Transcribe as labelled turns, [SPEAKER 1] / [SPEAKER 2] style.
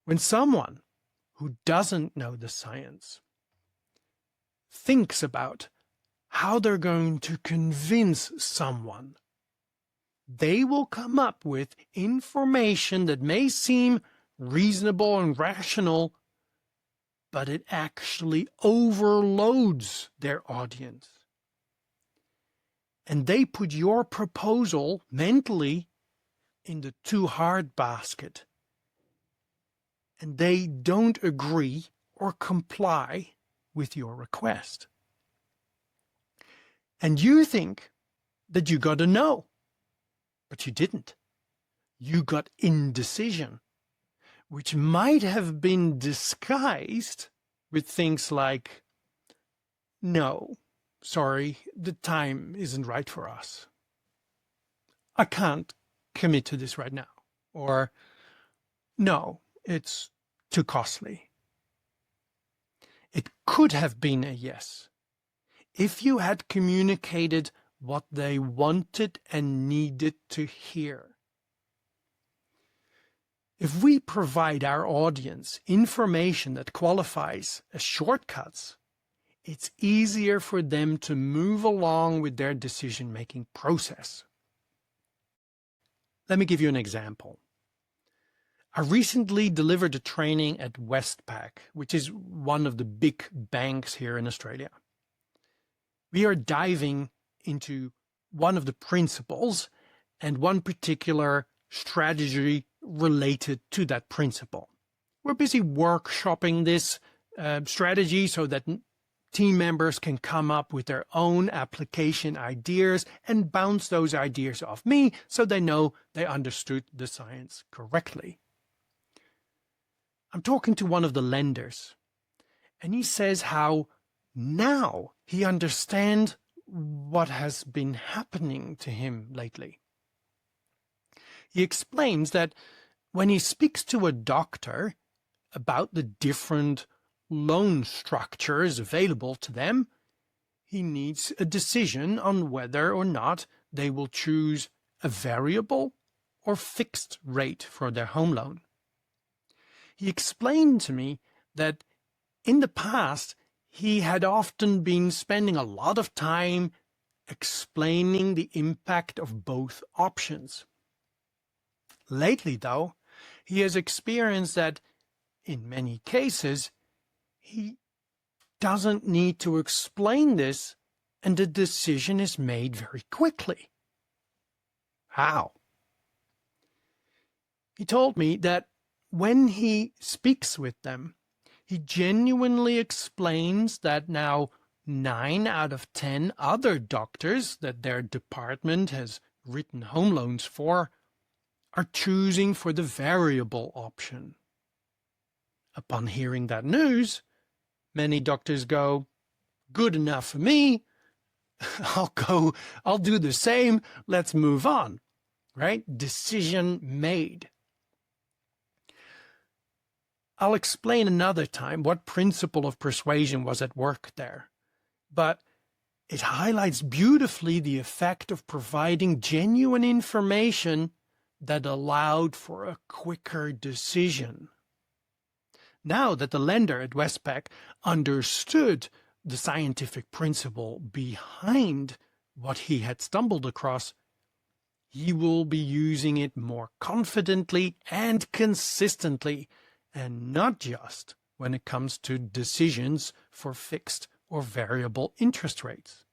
[SPEAKER 1] When someone who doesn't know the science thinks about how they're going to convince someone, they will come up with information that may seem reasonable and rational, but it actually overloads their audience. And they put your proposal mentally in the too hard basket. And they don't agree or comply with your request. And you think that you got a no, but you didn't. You got indecision, which might have been disguised with things like, no, sorry, the time isn't right for us. I can't commit to this right now. Or, no, it's too costly. It could have been a yes if you had communicated what they wanted and needed to hear. If we provide our audience information that qualifies as shortcuts, it's easier for them to move along with their decision-making process. Let me give you an example. I recently delivered a training at Westpac, which is one of the big banks here in Australia. We are diving into one of the principles and one particular strategy related to that principle. We're busy workshopping this strategy so that team members can come up with their own application ideas and bounce those ideas off me so they know they understood the science correctly. I'm talking to one of the lenders, and he says how now he understands what has been happening to him lately. He explains that when he speaks to a doctor about the different loan structures available to them, he needs a decision on whether or not they will choose a variable or fixed rate for their home loan. He explained to me that in the past, he had often been spending a lot of time explaining the impact of both options. Lately, though, he has experienced that in many cases, he doesn't need to explain this, and the decision is made very quickly. How? He told me that when he speaks with them, he genuinely explains that now 9 out of 10 other doctors that their department has written home loans for are choosing for the variable option. Upon hearing that news, many doctors go, good enough for me, I'll do the same, let's move on, right? Decision made. I'll explain another time what principle of persuasion was at work there, but it highlights beautifully the effect of providing genuine information that allowed for a quicker decision. Now that the lender at Westpac understood the scientific principle behind what he had stumbled across, he will be using it more confidently and consistently, and not just when it comes to decisions for fixed or variable interest rates.